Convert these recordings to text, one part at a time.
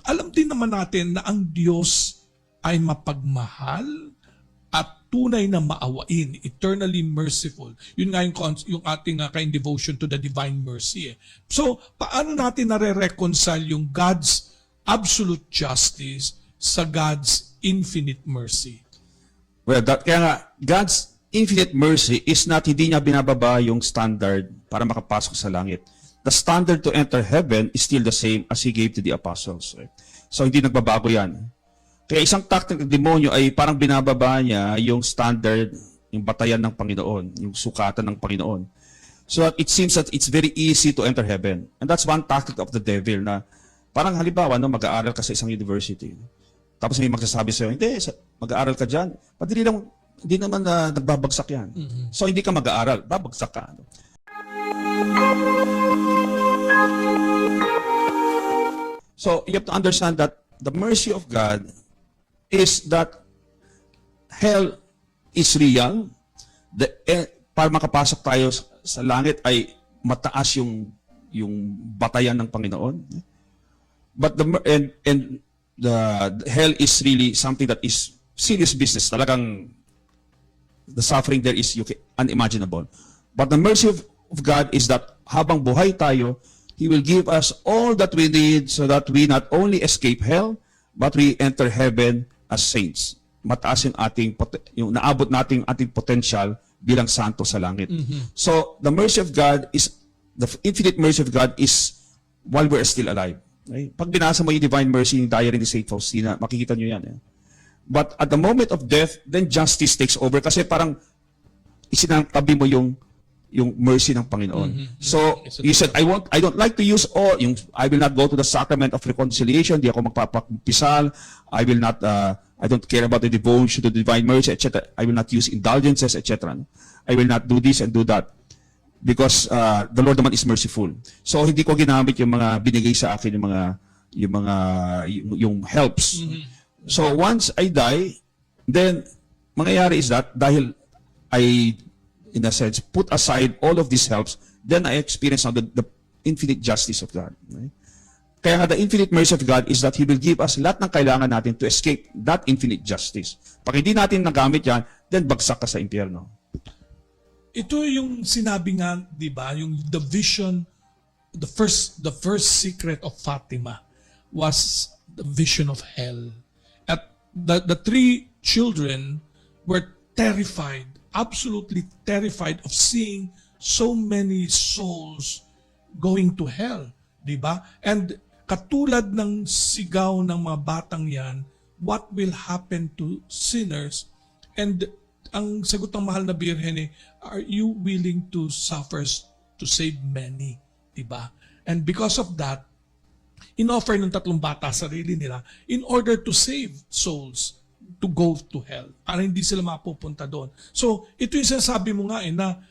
alam din naman natin na ang Diyos ay mapagmahal at tunay na maawain, eternally merciful. Yun nga yung ating kind devotion to the divine mercy. So, paano natin nare-reconcile yung God's absolute justice sa God's infinite mercy? Well, kaya nga, God's infinite mercy is not, hindi niya binababa yung standard para makapasok sa langit. The standard to enter heaven is still the same as He gave to the apostles. Right? So, hindi nagbabago yan. Kaya isang tactic ng demonyo ay parang binababa niya yung standard, yung batayan ng Panginoon, yung sukatan ng Panginoon. So that it seems that it's very easy to enter heaven. And that's one tactic of the devil na parang halimbawa, no, mag-aaral ka sa isang university. Tapos may magsasabi sa'yo, hindi, mag-aaral ka dyan. Padali lang, hindi naman nagbabagsak yan. So hindi ka mag-aaral, babagsak ka. No? So you have to understand that the mercy of God is that hell is real. Para makapasok tayo sa langit ay mataas yung batayan ng Panginoon. But the hell is really something that is serious business. Talagang the suffering there is unimaginable. But the mercy of God is that habang buhay tayo, He will give us all that we need so that we not only escape hell, but we enter heaven as saints. Mataas yung naabot nating ating potential bilang santo sa langit. So, the mercy of God is, the infinite mercy of God is while we're still alive. Okay? Pag binasa mo yung divine mercy, yung diary ni Saint Faustina, makikita nyo yan. But at the moment of death, then justice takes over kasi parang isinantabi mo yung mercy ng Panginoon. So, you said, I don't like to use all, I will not go to the sacrament of reconciliation, di ako magpapakpisal, I will not, I don't care about the devotion to the divine mercy, etc. I will not use indulgences, etc. I will not do this and do that. Because the Lord naman is merciful. So, hindi ko ginamit yung mga binigay sa akin, yung helps. So, once I die, then, mangyayari is that, dahil I, in a sense, put aside all of these helps, then I experience now the infinite justice of God. Right? Kaya nga, the infinite mercy of God is that He will give us lahat ng kailangan natin to escape that infinite justice. Pag hindi natin nagamit yan, then bagsak ka sa impyerno. Ito yung sinabi nga, di ba, yung the vision, the first secret of Fatima was the vision of hell. At the three children were terrified, absolutely terrified of seeing so many souls going to hell, di ba? And katulad ng sigaw ng mga batang yan, what will happen to sinners? And ang sagot ng mahal na Birhen are you willing to suffer to save many? Di ba? And because of that, in-offer ng tatlong bata sarili nila in order to save souls to go to hell, para hindi sila mapupunta doon. So, ito yung sinasabi mo nga na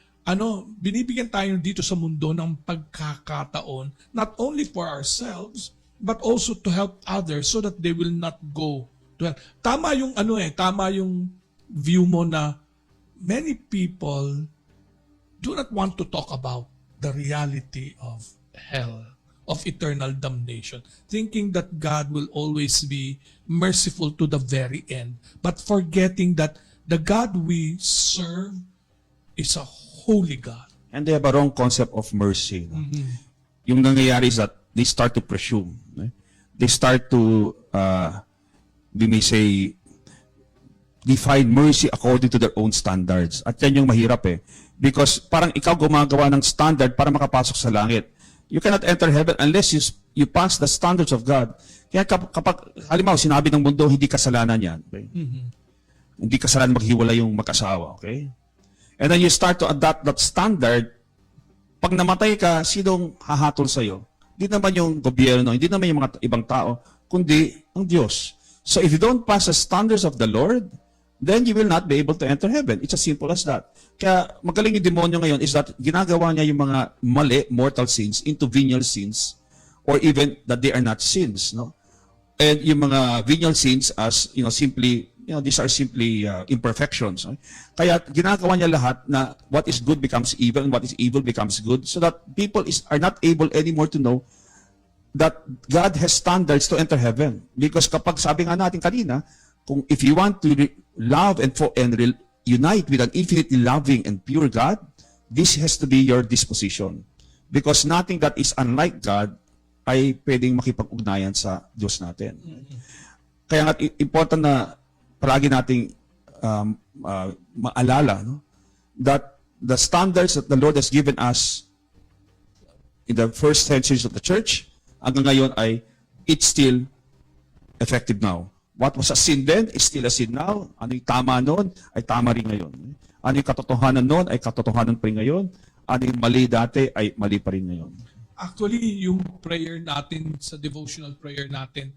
binibigyan tayo dito sa mundo ng pagkakataon, not only for ourselves, but also to help others so that they will not go to hell. Tama yung tama yung view mo na many people do not want to talk about the reality of hell, of eternal damnation, thinking that God will always be merciful to the very end, but forgetting that the God we serve is a holy God. And they have a wrong concept of mercy. Yung nangyayari is that they start to presume. They start to, we may say, define mercy according to their own standards. At yan yung mahirap Because parang ikaw gumagawa ng standard para makapasok sa langit. You cannot enter heaven unless you pass the standards of God. Kaya kapag, halimbawa, sinabi ng mundo, hindi kasalanan yan. Okay? Hindi kasalanan maghiwalay yung mag-asawa. Okay? And then you start to adopt that standard. Pag namatay ka, sinong hahatol sa'yo? Hindi naman yung gobyerno, hindi naman yung mga ibang tao, kundi ang Diyos. So if you don't pass the standards of the Lord, then you will not be able to enter heaven. It's as simple as that. Kaya magaling yung demonyo ngayon is that ginagawa niya yung mga mali, mortal sins, into venial sins, or even that they are not sins. No? And yung mga venial sins as, simply, these are simply imperfections. No? Kaya ginagawa niya lahat na what is good becomes evil and what is evil becomes good so that people are not able anymore to know that God has standards to enter heaven. Because kapag sabi nga natin kanina, kung if you want to love and unite with an infinitely loving and pure God, this has to be your disposition. Because nothing that is unlike God ay pwedeng makipag-ugnayan sa Diyos natin. Kaya nga important na palagi nating maalala, no? That the standards that the Lord has given us in the first centuries of the church, hanggang ngayon ay it's still effective now. What was a sin then is still a sin now. Ano yung tama noon ay tama rin ngayon. Ano yung katotohanan noon ay katotohanan pa rin ngayon. Ano yung mali dati ay mali pa rin ngayon. Actually, yung prayer natin sa devotional prayer natin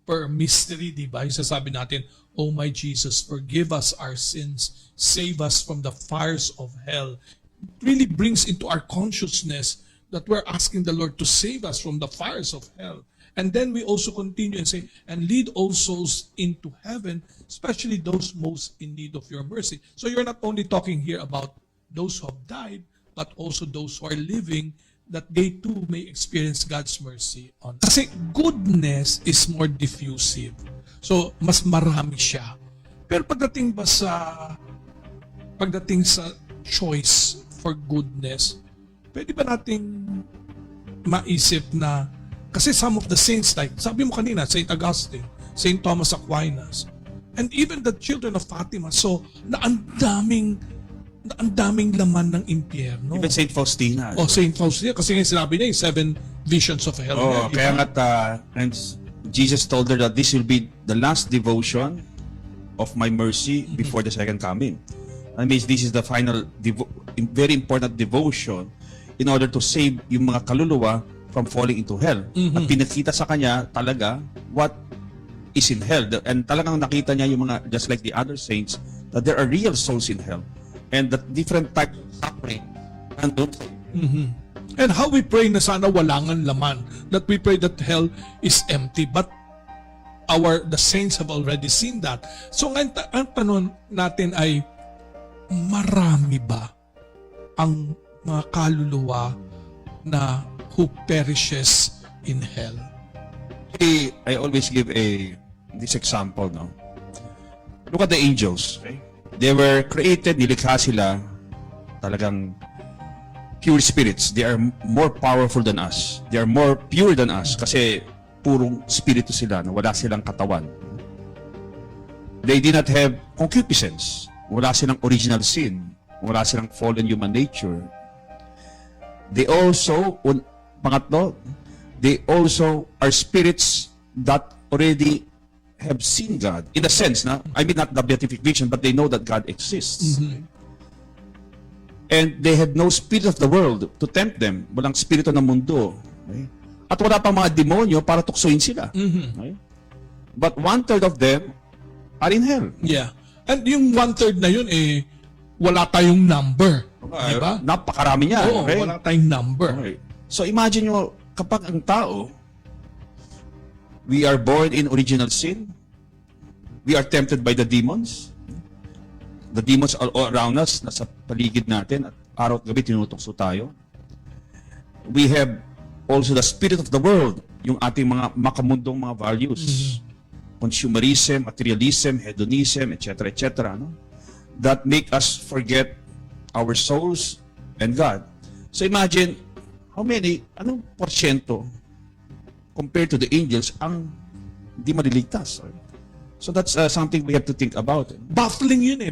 per mystery, di ba? Yung sasabi natin, "Oh my Jesus, forgive us our sins, save us from the fires of hell." It really brings into our consciousness that we're asking the Lord to save us from the fires of hell. And then we also continue and say, "And lead all souls into heaven, especially those most in need of your mercy." So you're not only talking here about those who have died, but also those who are living, that they too may experience God's mercy on. Kasi goodness is more diffusive. So, mas marami siya. Pero pagdating sa choice for goodness, pwede ba nating maisip na, kasi some of the saints, like, sabi mo kanina, St. Augustine, St. Thomas Aquinas, and even the children of Fatima, so, na ang daming laman ng impyerno. Even St. Faustina. O, St. Faustina, kasi nga sinabi niya, yung 7 visions of hell. Kaya nga't, and Jesus told her that this will be the last devotion of my mercy before the second coming. That means this is the final, very important devotion in order to save yung mga kaluluwa from falling into hell. At pinakita sa kanya talaga what is in hell. And talagang nakita niya yung mga, just like the other saints, that there are real souls in hell. And that different type of suffering nandun. And how we pray na sana walangan laman, that we pray that hell is empty, but the saints have already seen that. So ang tanong natin ay, marami ba ang mga kaluluwa na who perishes in hell? I always give this example, no? Look at the angels. Okay? They were created, nilikha sila, talagang pure spirits. They are more powerful than us. They are more pure than us kasi purong spirito sila, no? Wala silang katawan. They did not have concupiscence. Wala silang original sin. Wala silang fallen human nature. They also, pangatlo, they also are spirits that already have seen God. In a sense, I mean not the beatific vision, but they know that God exists. And they had no spirit of the world to tempt them. Walang spirito ng mundo. Okay? At wala pang mga demonyo para tuksoin sila. Okay? But 1/3 of them are in hell. Yeah. And yung 1/3 na yun, wala tayong number. Diba? Napakarami niya. Oo, Okay? wala tayong number. Okay. So imagine nyo, kapag ang tao, we are born in original sin, we are tempted by the demons. The demons are all around us, nasa paligid natin, at araw at gabi tinutokso tayo. We have also the spirit of the world, yung ating mga makamundong mga values. Consumerism, materialism, hedonism, etc., etc., no? That make us forget our souls and God. So imagine, anong porsyento compared to the angels ang di maliligtas? So that's something we have to think about. Baffling yun eh.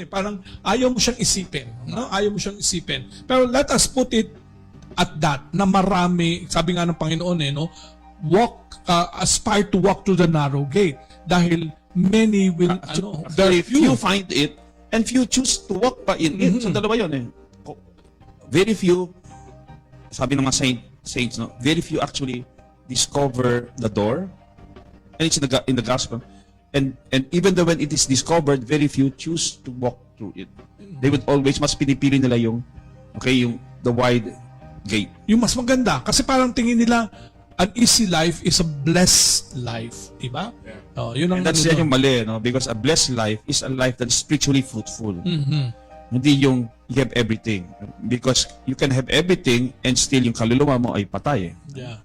Parang ayaw mo siyang isipin. No? Ayaw mo siyang isipin. Pero let us put it at that, na marami, sabi nga ng Panginoon no? Aspire to walk through the narrow gate. Dahil many will, very few find it and few choose to walk pa in it. So dalawa yun eh. Very few, sabi ng mga saints, no? Very few actually discover the door. And it's in the gospel. And even though when it is discovered, very few choose to walk through it. They would always, mas pinipili nila yung the wide gate. Yung mas maganda. Kasi parang tingin nila, an easy life is a blessed life. Diba? Yeah. Yun ang And that's yung mali, no? Because a blessed life is a life that is spiritually fruitful. Hindi yung you have everything. Because you can have everything and still yung kaluluwa mo ay patay. Yeah.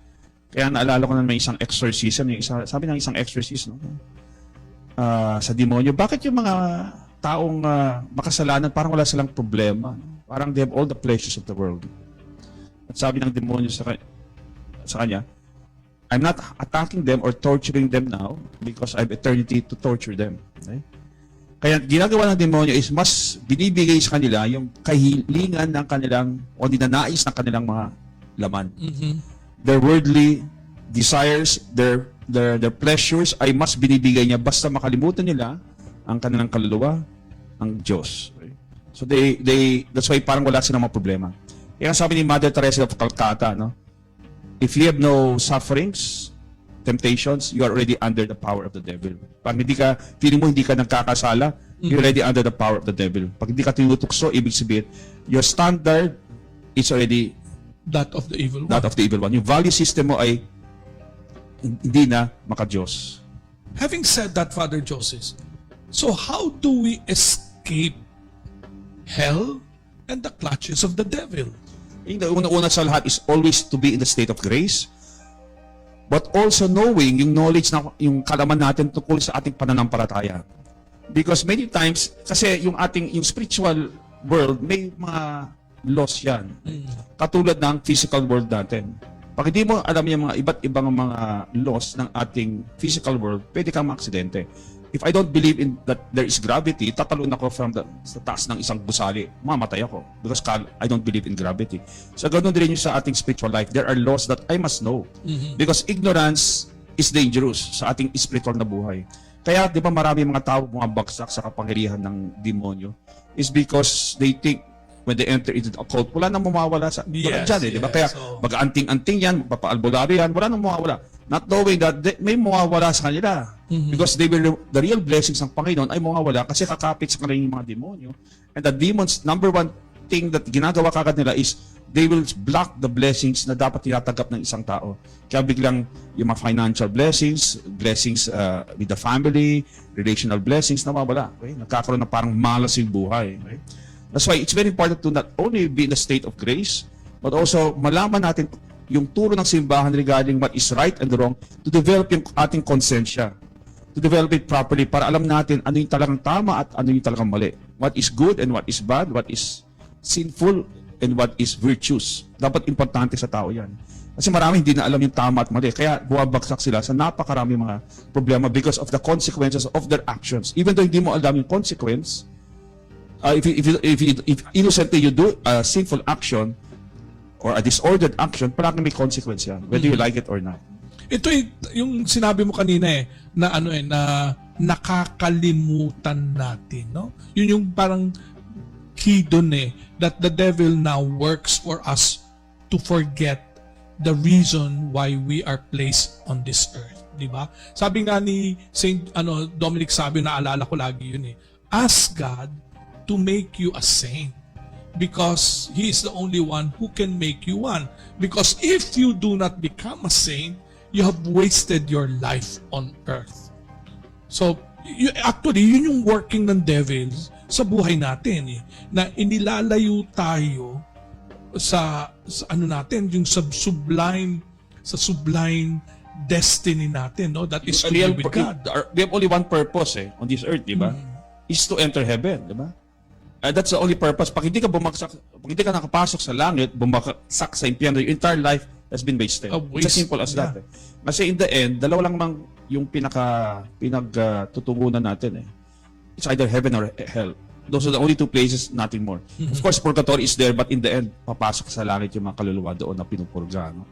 Kaya naalala ko na may isang exorcism, yung sabi ng isang exorcist, no? Sa demonyo, bakit yung mga taong makasalanan parang wala silang problema? No? Parang they have all the pleasures of the world. At sabi ng demonyo sa kanya, I'm not attacking them or torturing them now because I have eternity to torture them. Okay? Kaya ginagawa ng demonyo is mas binibigay sa kanila yung kahilingan ng kanilang o ninanais ng kanilang mga laman. Their worldly desires, their pleasures ay mas binibigay niya basta makalimutan nila ang kanilang kaluluwa, ang Diyos. Okay? So that's why parang wala silang mga problema. Kaya sabi ni Mother Teresa of Calcutta, no? If you have no sufferings, temptations, you are already under the power of the devil. Pag feeling mo hindi ka nagkakasala, you're already under the power of the devil. Pag hindi ka tinutukso, ibig sabihin, your standard is already That of the evil one. that of the evil one. Yung value system mo ay hindi na maka-Diyos. Having said that, Father Joseph, so how do we escape hell and the clutches of the devil? Yung una-una sa lahat is always to be in the state of grace, but also knowing yung knowledge na yung kalaman natin tungkol sa ating pananampalataya. Because many times, kasi yung spiritual world, may mga laws yan. Katulad ng physical world natin. Pag hindi mo alam yung mga iba't ibang mga laws ng ating physical world, pwede kang maaksidente. If I don't believe in that there is gravity, tatalon ako sa taas ng isang gusali, mamatay ako. Because I don't believe in gravity. So ganoon din yung sa ating spiritual life. There are laws that I must know. Because ignorance is dangerous sa ating spiritual na buhay. Kaya di ba marami mga tao bumabagsak sa kapangyarihan ng demonyo is because they think when they enter into the occult, wala nang mawawala sa dyan, di ba? Kaya mag-anting-anting yan, magpapaalbularyo yan, wala nang mawawala. Not knowing that may mawawala sa kanila. Because the real blessings ng Panginoon ay mawawala kasi kakapit sa kanila yung mga demonyo. And the demons, number one thing that ginagawa kagad nila is they will block the blessings na dapat tinatanggap ng isang tao. Kaya biglang yung mga financial blessings, blessings with the family, relational blessings, nawawala. Okay? Nagkakaroon na parang malas yung buhay. Okay? That's why it's very important to not only be in the state of grace, but also malaman natin yung turo ng simbahan regarding what is right and wrong, to develop yung ating konsensya, to develop it properly para alam natin ano yung talagang tama at ano yung talagang mali. What is good and what is bad, what is sinful and what is virtuous. Dapat importante sa tao yan. Kasi marami hindi na alam yung tama at mali. Kaya buwabagsak sila sa napakarami mga problema because of the consequences of their actions. Even though hindi mo alam yung consequence, if innocently you do a sinful action, or a disordered action, palagi may consequence yan, whether you like it or not. Ito yung sinabi mo kanina na nakakalimutan natin, no? Yun yung parang key dun that the devil now works for us to forget the reason why we are placed on this earth, di ba? Sabi nga ni Saint Dominic Savio, naalala ko lagi yun ask God to make you a saint. Because He is the only one who can make you one. Because if you do not become a saint, you have wasted your life on earth. So, actually, yun yung working ng devil sa buhay natin. Na inilalayo tayo sa natin, yung sublime destiny natin, no? That is to be with God. We have only one purpose on this earth, di ba? Is to enter heaven, di ba? That's the only purpose. Pag hindi ka nakapasok sa langit, bumagsak sa impyerno, your entire life has been wasted. It's as simple as that. Kasi in the end, dalawa lang mang yung pinagtutugunan natin. It's either heaven or hell. Those are the only two places, nothing more. Of course, purgatory is there, but in the end, papasok sa langit yung mga kaluluwa doon na pinupurga. No?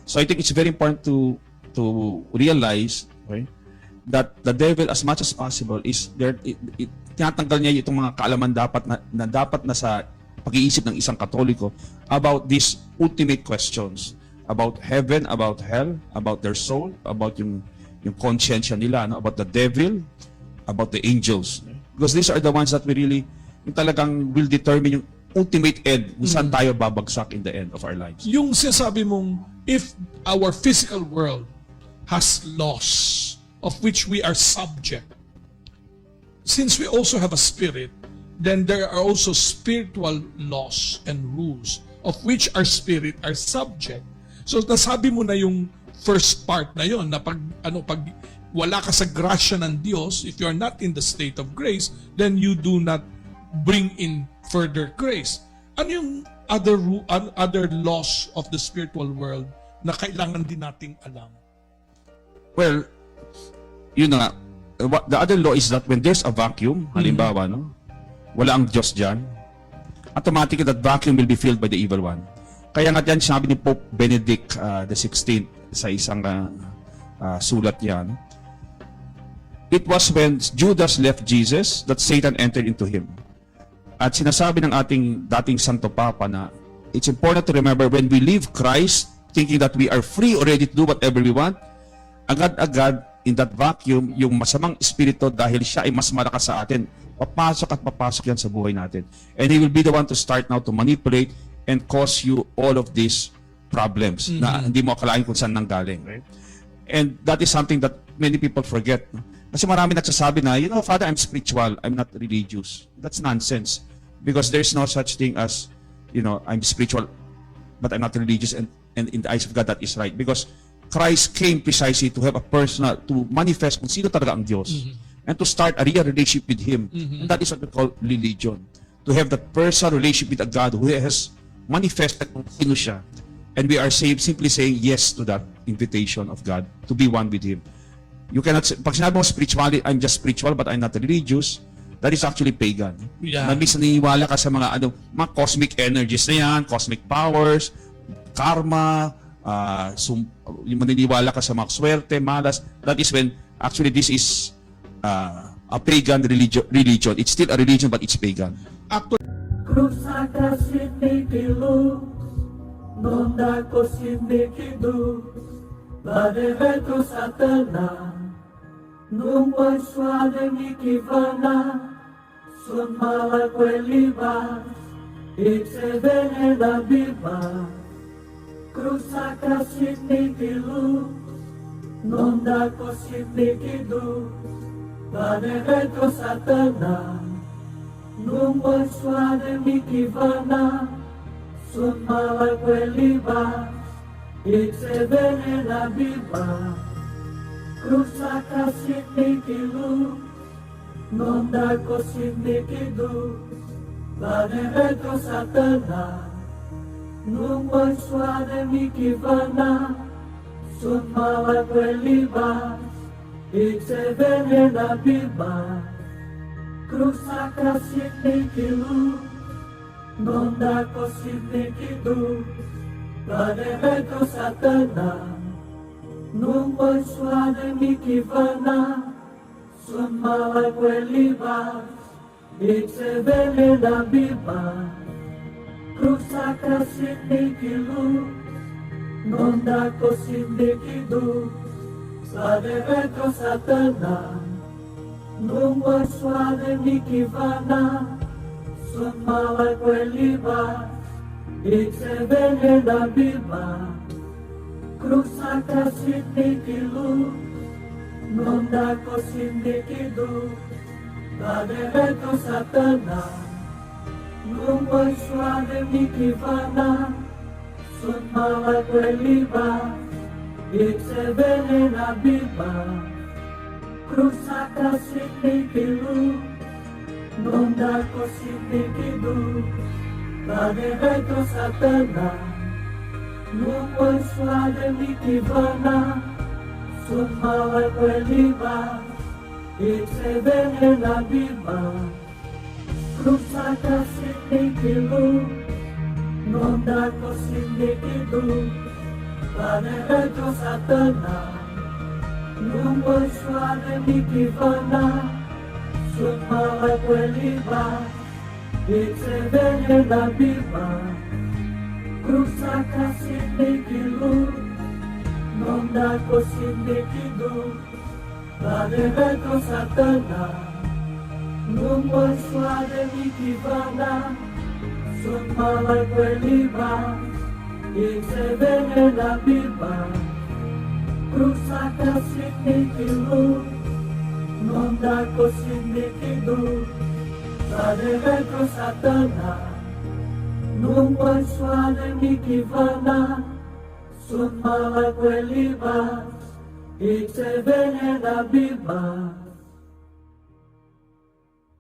So I think it's very important to realize, okay, that the devil, as much as possible, is there. Tinatanggal niya itong mga kaalaman dapat na sa pag-iisip ng isang Katoliko about these ultimate questions about heaven, about hell, about their soul, about yung conscience nila, no? About the devil, about the angels. Because these are the ones that we really, yung talagang will determine yung ultimate end kung saan tayo babagsak in the end of our lives. Yung sinasabi mong, if our physical world has laws of which we are subject, since we also have a spirit, then there are also spiritual laws and rules of which our spirit are subject. So nasabi mo na yung first part na yon, na pag wala ka sa grasya ng Diyos, if you're not in the state of grace, then you do not bring in further grace. Ano yung other laws of the spiritual world na kailangan din nating alam? Well, yun na nga. The other law is that when there's a vacuum, halimbawa, no, wala ang Diyos dyan, automatically that vacuum will be filled by the evil one. Kaya nga yan, sabi ni Pope Benedict the 16th sa isang sulat yan, it was when Judas left Jesus that Satan entered into him. At sinasabi ng ating dating Santo Papa na it's important to remember when we leave Christ, thinking that we are free already to do whatever we want, agad-agad in that vacuum, yung masamang espiritu dahil siya ay mas malakas sa atin, papasok at papasok yan sa buhay natin. And he will be the one to start now to manipulate and cause you all of these problems na hindi mo akalain kung saan nanggaling. Right? And that is something that many people forget. Kasi marami nagsasabi na, you know, Father, I'm spiritual, I'm not religious. That's nonsense. Because there's no such thing as, you know, I'm spiritual, but I'm not religious. And in the eyes of God, that is right. Because Christ came precisely to have a personal, to manifest kung sino talaga ang Diyos. And to start a real relationship with Him. And that is what we call religion. To have that personal relationship with a God who has manifested kung sino siya. And we are simply saying yes to that invitation of God to be one with Him. You cannot say, pag sinabi mo spirituality, I'm just spiritual but I'm not religious, that is actually pagan. Yeah. Nabis naniniwala ka sa mga mga cosmic energies na yan, cosmic powers, karma, yung maniniwala ka sa mga swerte, malas. That is when actually this is a pagan religion. It's still a religion but it's pagan. Cruzaka sinikilu, nonda ko sinikidu, badeveto satana, numpa suade mikivana, son mala kweliba, itse venena biba. Cruzaka sinikilu, nonda ko sinikidu, badeveto satana, numpa suade mikivana, son mala kweliba, itse venena biba. Cruzaka sinikilu, nonda ko sinikidu, badeveto satana, numpa suade mikivana, son mala kweliba, itse venena biba. Cruzaka sinikilu, nonda ko sinikidu, badeveto satana, numpa suade mikivana, son mala kweliba, itse venena biba. Cruzaka sinikilu, nonda ko sinikidu, badeveto satana, numpa suade mikivana, son mala kweliba, itse venena biba. Cruzaka sinikilu, nonda ko sinikidu, badeveto satana, numpa suade mikivana, son mala kweliba, itse venena biba. Cruzaka sinikilu, nonda ko sinikidu, badeveto satana, numpa suade mikivana, son mala kweliba, itse venena biba. Cruzaka sinikilu, nonda ko sinikidu, badeveto satana, numpa suade mikivana, son mala kweliba, itse venena biba. Cruzaka sinikilu, nonda ko sinikidu, badeveto satana, numpa suade mikivana, son mala kweliba, itse venena biba. Cruzaka sinikilu, nonda ko sinikidu, badeveto satana, numpa suade mikivana, Sus malas libas y se ven en la viva.